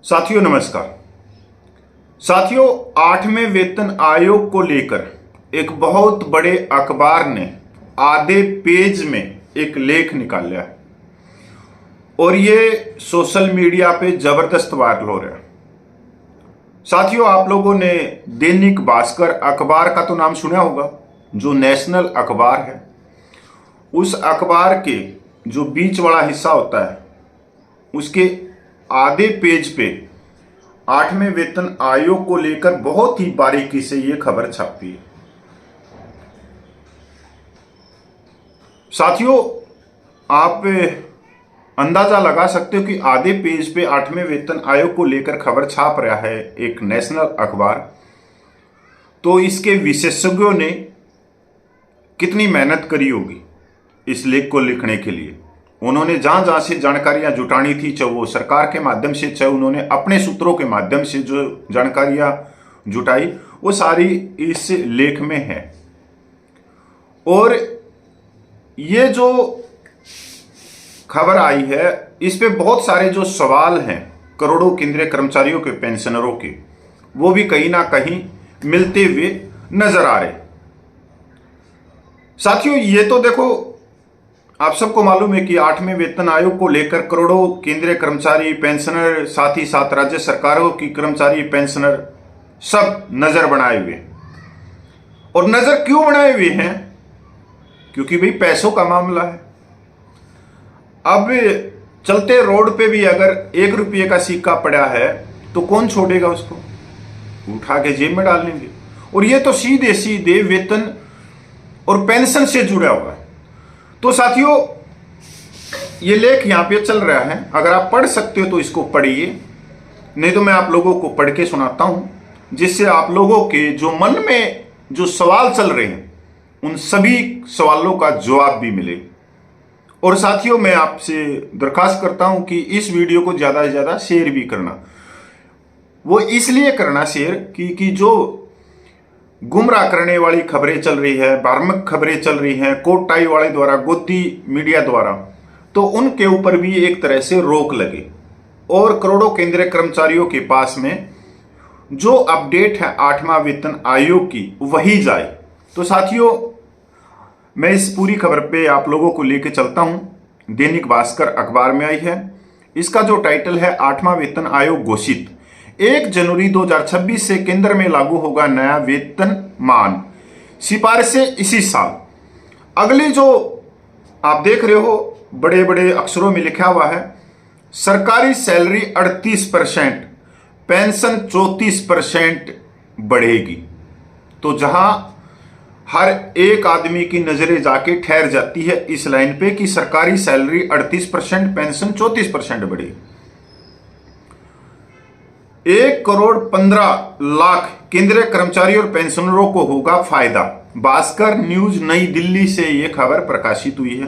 साथियों नमस्कार। साथियों, 8वें वेतन आयोग को लेकर एक बहुत बड़े अखबार ने आधे पेज में एक लेख निकाला है और ये सोशल मीडिया पे जबरदस्त वायरल हो रहा है। साथियों, आप लोगों ने दैनिक भास्कर अखबार का तो नाम सुना होगा, जो नेशनल अखबार है। उस अखबार के जो बीच वाला हिस्सा होता है उसके आधे पेज पे 8वें वेतन आयोग को लेकर बहुत ही बारीकी से ये खबर छपी है। साथियों, आप अंदाजा लगा सकते हो कि आधे पेज पे 8वें वेतन आयोग को लेकर खबर छाप रहा है एक नेशनल अखबार, तो इसके विशेषज्ञों ने कितनी मेहनत करी होगी इस लेख को लिखने के लिए। उन्होंने जहां जहां से जानकारियां जुटानी थी, चाहे वो सरकार के माध्यम से, चाहे उन्होंने अपने सूत्रों के माध्यम से जो जानकारियां जुटाई, वो सारी इस लेख में है। और ये जो खबर आई है इस पे बहुत सारे जो सवाल हैं करोड़ों केंद्रीय कर्मचारियों के, पेंशनरों के, वो भी कहीं ना कहीं मिलते हुए नजर आ रहे। साथियों, ये तो देखो, आप सबको मालूम है कि 8वें वेतन आयोग को लेकर करोड़ों केंद्रीय कर्मचारी, पेंशनर, साथ ही साथ राज्य सरकारों की कर्मचारी, पेंशनर सब नजर बनाए हुए। और नजर क्यों बनाए हुए हैं? क्योंकि भाई पैसों का मामला है। अब चलते रोड पे भी अगर 1 रुपये का सिक्का पड़ा है तो कौन छोड़ेगा उसको? उठा के जेब में डाल लेंगे। और ये तो सीधे सीधे वेतन और पेंशन से जुड़ा हुआ है। तो साथियों, ये लेख यहां पे चल रहा है, अगर आप पढ़ सकते हो तो इसको पढ़िए, नहीं तो मैं आप लोगों को पढ़ के सुनाता हूं, जिससे आप लोगों के जो मन में जो सवाल चल रहे हैं उन सभी सवालों का जवाब भी मिले। और साथियों, मैं आपसे दरखास्त करता हूं कि इस वीडियो को ज्यादा से ज्यादा शेयर भी करना। वो इसलिए करना शेयर कि जो गुमराह करने वाली खबरें चल रही है, भ्रामक खबरें चल रही हैं कोट टाई वाले द्वारा, गोदी मीडिया द्वारा, तो उनके ऊपर भी एक तरह से रोक लगे और करोड़ों केंद्रीय कर्मचारियों के पास में जो अपडेट है 8वां वेतन आयोग की वही जाए। तो साथियों, मैं इस पूरी खबर पे आप लोगों को लेके चलता हूं। दैनिक भास्कर अखबार में आई है। इसका जो टाइटल है 8वां वेतन आयोग घोषित, 1 जनवरी 2026 से केंद्र में लागू होगा नया वेतनमान, सिफारिशें इसी साल। अगली जो आप देख रहे हो बड़े बड़े अक्षरों में लिखा हुआ है, सरकारी सैलरी 38%, पेंशन 34% बढ़ेगी। तो जहां हर एक आदमी की नजरें जाके ठहर जाती है इस लाइन पे कि सरकारी सैलरी 38%, पेंशन 34% बढ़ेगी। 1,15,00,000 केंद्रीय कर्मचारी और पेंशनरों को होगा फायदा। भास्कर न्यूज नई दिल्ली से यह खबर प्रकाशित हुई है।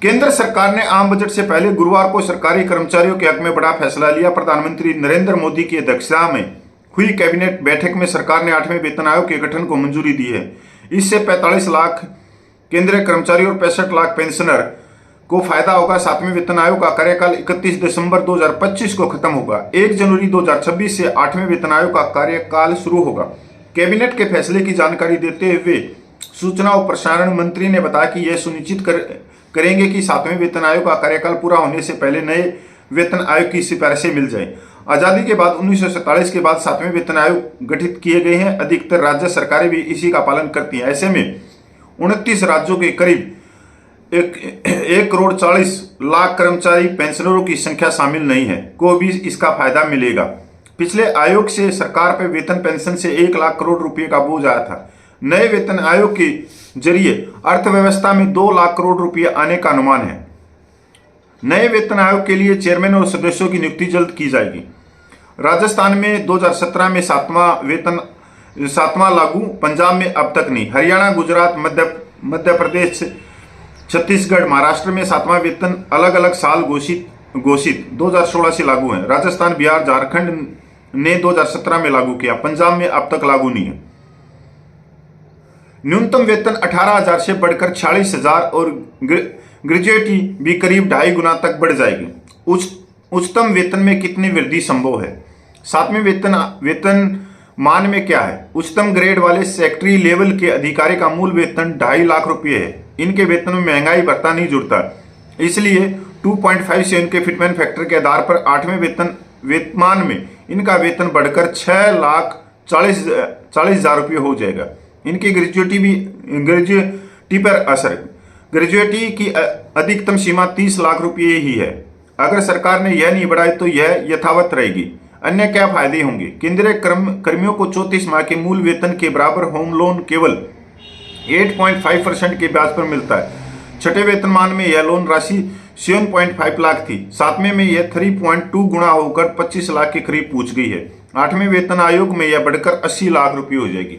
केंद्र सरकार ने आम बजट से पहले गुरुवार को सरकारी कर्मचारियों के हक में बड़ा फैसला लिया। प्रधानमंत्री नरेंद्र मोदी की अध्यक्षता में हुई कैबिनेट बैठक में सरकार ने 8वें वेतन आयोग के गठन को मंजूरी दी है। इससे 45 लाख केंद्रीय कर्मचारी और 65 लाख पेंशनर को फायदा होगा। 7वें वेतन आयोग का कार्यकाल 31 दिसंबर 2025 को खत्म होगा। 1 जनवरी 2026 से 8वें वेतन आयोग का कार्यकाल शुरू होगा। कैबिनेट के फैसले की जानकारी देते हुए सूचना और प्रसारण मंत्री ने बताया कि यह सुनिश्चित करेंगे कि 7वें वेतन आयोग का कार्यकाल पूरा होने से पहले नए वेतन आयोग की सिफारिशें मिल जाए। आजादी के बाद 1947 के बाद 7वें वेतन आयोग गठित किए गए हैं। अधिकतर राज्य सरकारें भी इसी का पालन करती हैं। ऐसे में 29 राज्यों के करीब 1,40,00,000 कर्मचारी, पेंशनरों की संख्या शामिल नहीं है को भी इसका फायदा मिलेगा। पिछले आयोग से सरकार पर वेतन पेंशन से 1 लाख करोड़ रुपए का बोझ आया था। नए वेतन आयोग के जरिए अर्थव्यवस्था में 2 लाख करोड़ रुपए आने का अनुमान है। नए वेतन आयोग के लिए चेयरमैन और सदस्यों की नियुक्ति जल्द की जाएगी। राजस्थान में 2017 में 7वां लागू, पंजाब में अब तक नहीं। हरियाणा, गुजरात, मध्य प्रदेश, छत्तीसगढ़, महाराष्ट्र में 7वां वेतन अलग अलग साल घोषित 2016 से लागू है। राजस्थान, बिहार, झारखंड ने 2017 में लागू किया। पंजाब में अब तक लागू नहीं है। न्यूनतम वेतन 18,000 से बढ़कर 46,000 और ग्रेजुएटी भी करीब 2.5 गुना तक बढ़ जाएगी। उच्चतम वेतन में कितनी वृद्धि संभव है? सातवें वेतन मान में क्या है? उच्चतम ग्रेड वाले सेक्रेटरी लेवल के अधिकारी का मूल वेतन 2.5 लाख रुपए है। इनके वेतन में महंगाई भत्ता नहीं जुड़ता, इसलिए 2.5 से इनके फिटमेंट फैक्टर के आधार पर 8वें वेतनमान में इनका वेतन बढ़कर 6,40,000 रुपये हो जाएगा। इनकी ग्रेजुएटी पर असर। ग्रेजुएटी की अधिकतम सीमा 30 लाख रुपये ही है। अगर सरकार ने यह नहीं बढ़ाई तो यह यथावत रहेगी। अन्य क्या फायदे होंगे? केंद्रीय कर्मियों को 34 माह के मूल वेतन के बराबर होम लोन केवल 8.5% के ब्याज पर मिलता है। छठे वेतनमान में यह लोन राशि 7.5 लाख थी। सातवें में यह 3.2 गुना होकर 25 लाख के करीब पहुंच गई है। आठवें वेतन आयोग में यह बढ़कर 80 लाख रुपये हो जाएगी।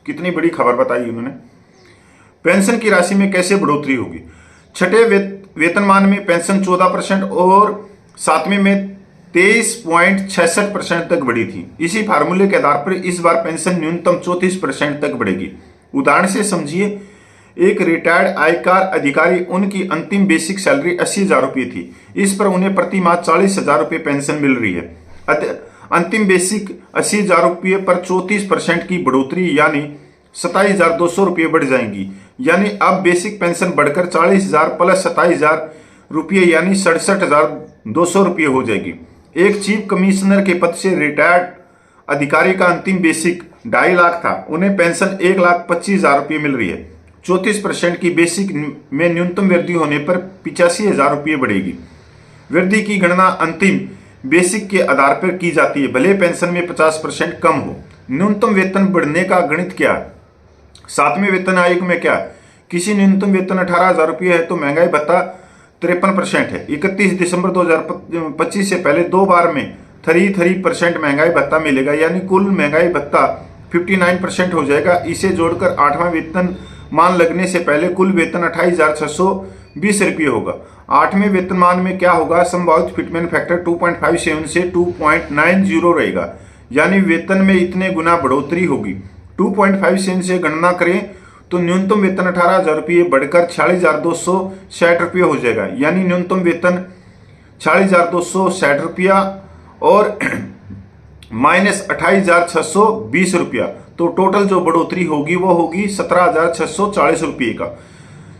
कितनी बड़ी खबर बताई उन्होंने। पेंशन की राशि में कैसे बढ़ोतरी होगी? छठे वेतनमान में पेंशन 14% और सातवें में 23.66% तक बढ़ी थी। इसी फार्मूले के आधार पर इस बार पेंशन न्यूनतम 34% तक बढ़ेगी। उदाहरण से समझिए, एक रिटायर्ड आयकर अधिकारी, उनकी अंतिम बेसिक सैलरी 80,000 रुपये थी। इस पर उन्हें प्रति माह 40,000 रुपये पेंशन मिल रही है। अंतिम बेसिक 80,000 रुपये पर 34% की बढ़ोतरी यानी 27,200 रुपये बढ़ जाएंगी। यानी अब बेसिक पेंशन बढ़कर 40,000 प्लस 27,000 रुपये यानी 67,200 रुपये हो जाएगी। एक चीफ कमिश्नर के पद से रिटायर्ड अधिकारी का अंतिम बेसिक 2.5 लाख था, उन्हें पेंशन 1,25,000 रुपये मिल रही है। 34% की बेसिक में न्यूनतम वृद्धि होने पर 85,000 रुपये बढ़ेगी। वृद्धि की गणना अंतिम बेसिक के आधार पर की जाती है, भले पेंशन में 50% कम हो। न्यूनतम वेतन बढ़ने का गणित क्या है? सातवें वेतन आयोग में क्या है? किसी न्यूनतम वेतन 18,000 रुपये है तो महंगाई भत्ता 53% है। 31 दिसंबर 2025 से पहले दो बार में 33% महंगाई भत्ता मिलेगा, यानी कुल महंगाई भत्ता 59% हो जाएगा। इसे जोड़कर 8वां वेतन मान लगने से पहले कुल वेतन 28,620 रुपये होगा। 8वें वेतनमान में क्या होगा? संभावित फिटमेंट फैक्टर 2.57 से 2.90 रहेगा, यानी वेतन में इतने गुना बढ़ोतरी होगी। 2.57 से गणना करें तो न्यूनतम वेतन 18,000 रुपये बढ़कर 46,260 रुपये हो जाएगा, यानी न्यूनतम वेतन 46,260 रुपया और माइनस 28,620 रुपया, तो टोटल जो बढ़ोतरी होगी वो होगी 17,640 रुपये का,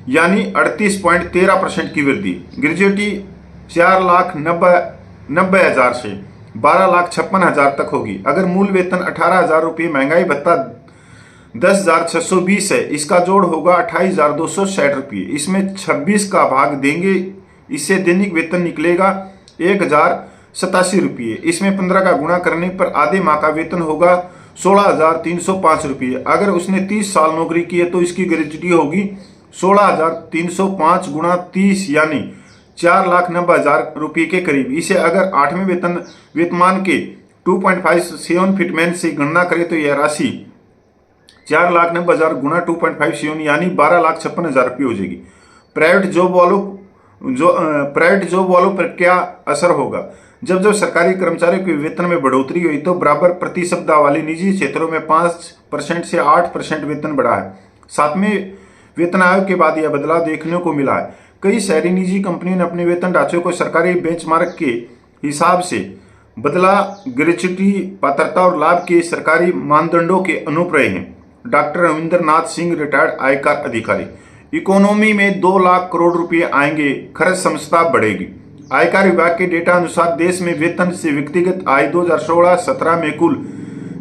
यानी 38.13% की वृद्धि। ग्रेजुएटी 4,90,000 से 12,56,000 तक होगी। अगर मूल वेतन 18,000 रुपये, महंगाई भत्ता 10,620 है, इसका जोड़ होगा 28,260 रुपये। इसमें 26 का भाग देंगे, इससे दैनिक वेतन निकलेगा 1,087 रुपये। इसमें 15 का गुणा करने पर आधे माह का वेतन होगा 16,305 रुपये। अगर उसने 30 साल नौकरी की है तो इसकी ग्रेजुएटी होगी 16,305 गुणा 30 यानी 4,90,000 रुपये के करीब। इसे अगर 8वें वेतनमान के 2.57 फिटमेंट से गणना करें तो यह राशि 4,90,000 गुणा 2.57 यानी 12,56,000 रुपये हो जाएगी। प्राइवेट जॉब वालों पर क्या असर होगा? जब सरकारी कर्मचारियों के वेतन में बढ़ोतरी हुई तो बराबर प्रतिस्पर्धा वाले निजी क्षेत्रों में 5% से 8% वेतन बढ़ा है। सातवें वेतन आयोग के बाद यह बदलाव देखने को मिला है। कई शहरी निजी कंपनियों ने अपने वेतन ढांचे को सरकारी बेंचमार्क के हिसाब से बदला। ग्रेच्युटी, पात्रता और लाभ के सरकारी मानदंडों के अनुरूप रहे हैं। डॉक्टर रविंद्र नाथ सिंह, रिटायर्ड आयकर अधिकारी। इकोनॉमी में 2 लाख करोड़ रुपए आएंगे, खर्च समता बढ़ेगी। आयकर विभाग के डेटा अनुसार देश में वेतन से व्यक्तिगत आय 2016-17 में कुल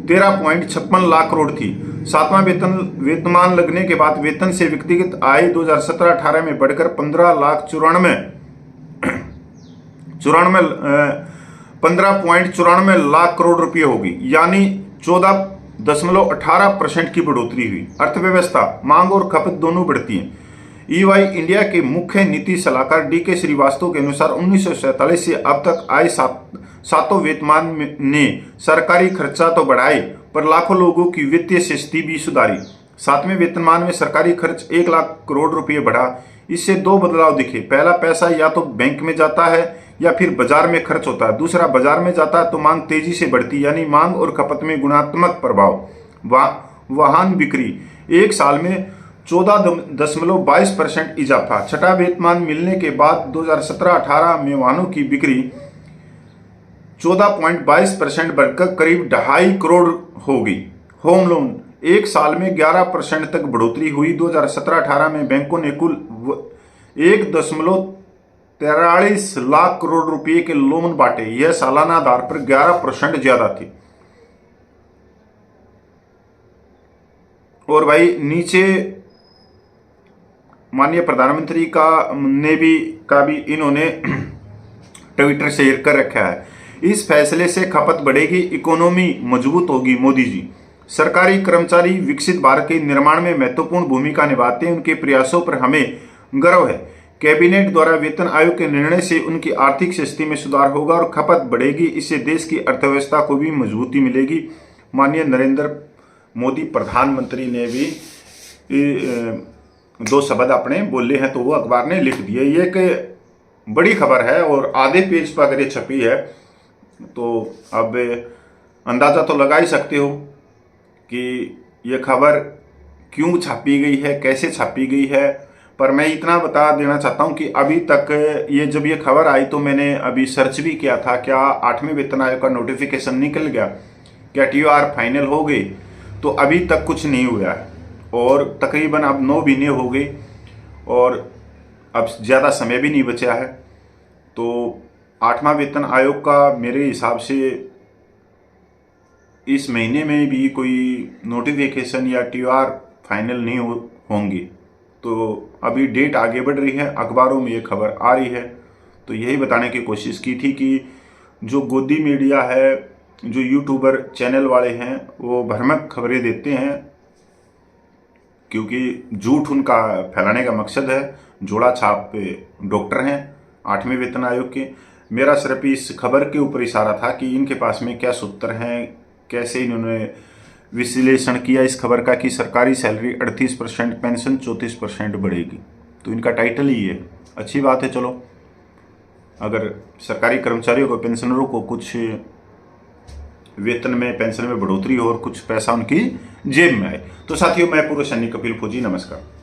13.56 लाख करोड़ थी। सातवां वेतनमान लगने के बाद वेतन से व्यक्तिगत आय 2017-18 में बढ़कर 15.94 लाख करोड़ रुपये होगी, यानी 14.18% की बढ़ोतरी हुई। अर्थव्यवस्था, मांग और खपत दोनों बढ़ती हैं। EY इंडिया के मुख्य नीति सलाहकार DK श्रीवास्तव के अनुसार 1947 से अब तक आए सातों वेतनमान ने सरकारी खर्चा तो बढ़ाए पर लाखों लोगों की वित्तीय स्थिति भी सुधारी। सातवें वेतनमान में सरकारी खर्च 1 लाख करोड़ रुपये बढ़ा। इससे दो बदलाव दिखे। पहला, पैसा या तो बैंक में जाता है या फिर बाजार में खर्च होता है। दूसरा, बाजार में जाता है तो मांग तेजी से बढ़ती, यानी मांग और खपत में गुणात्मक प्रभाव। वाहन बिक्री एक साल में 14.22% इजाफा। छठा वेतनमान मिलने के बाद 2017-18 में वाहनों की बिक्री 14.22% बढ़कर करीब 2.5 करोड़ होगी। होम लोन एक साल में 11% तक बढ़ोतरी हुई। 2017-18 में बैंकों ने कुल 1.43 लाख करोड़ रुपए के लोन बांटे। यह सालाना आधार पर 11% ज्यादा थी। और भाई नीचे माननीय प्रधानमंत्री का भी इन्होंने ट्विटर शेयर कर रखा है। इस फैसले से खपत बढ़ेगी, इकोनॉमी मजबूत होगी। मोदी जी, सरकारी कर्मचारी विकसित भारत के निर्माण में महत्वपूर्ण भूमिका निभाते हैं, उनके प्रयासों पर हमें गर्व है। कैबिनेट द्वारा वेतन आयोग के निर्णय से उनकी आर्थिक स्थिति में सुधार होगा और खपत बढ़ेगी। इससे देश की अर्थव्यवस्था को भी मजबूती मिलेगी। माननीय नरेंद्र मोदी प्रधानमंत्री ने भी 2 शब्द अपने बोले हैं, तो वो अखबार ने लिख दिए। ये एक बड़ी खबर है और आधे पेज पर अगर ये छपी है तो अब अंदाजा तो लगा ही सकते हो कि ये खबर क्यों छापी गई है, कैसे छापी गई है। पर मैं इतना बता देना चाहता हूं कि अभी तक जब ये खबर आई तो मैंने अभी सर्च भी किया था, क्या 8वें वेतन आयोग का नोटिफिकेशन निकल गया, क्या TOR फाइनल हो गई, तो अभी तक कुछ नहीं हुआ है। और तकरीबन अब 9 महीने हो गए और अब ज़्यादा समय भी नहीं बचा है। तो 8वां वेतन आयोग का मेरे हिसाब से इस महीने में भी कोई नोटिफिकेशन या TOR फाइनल नहीं होंगी। तो अभी डेट आगे बढ़ रही है, अखबारों में ये खबर आ रही है। तो यही बताने की कोशिश की थी कि जो गोदी मीडिया है, जो यूट्यूबर चैनल वाले हैं, वो भ्रामक खबरें देते हैं, क्योंकि झूठ उनका फैलाने का मकसद है। जोड़ा छाप डॉक्टर हैं 8वें वेतन आयोग के। मेरा सिर्फ इस खबर के ऊपर इशारा था कि इनके पास में क्या सूत्र हैं, कैसे इन्होंने विश्लेषण किया इस खबर का कि सरकारी सैलरी 38%, पेंशन 34% बढ़ेगी। तो इनका टाइटल ही है, अच्छी बात है। चलो, अगर सरकारी कर्मचारियों को, पेंशनरों को कुछ वेतन में, पेंशन में बढ़ोतरी हो और कुछ पैसा उनकी जेब में आए। तो साथियों, मैं पूर्व सैनिक कपिल फौजी, नमस्कार।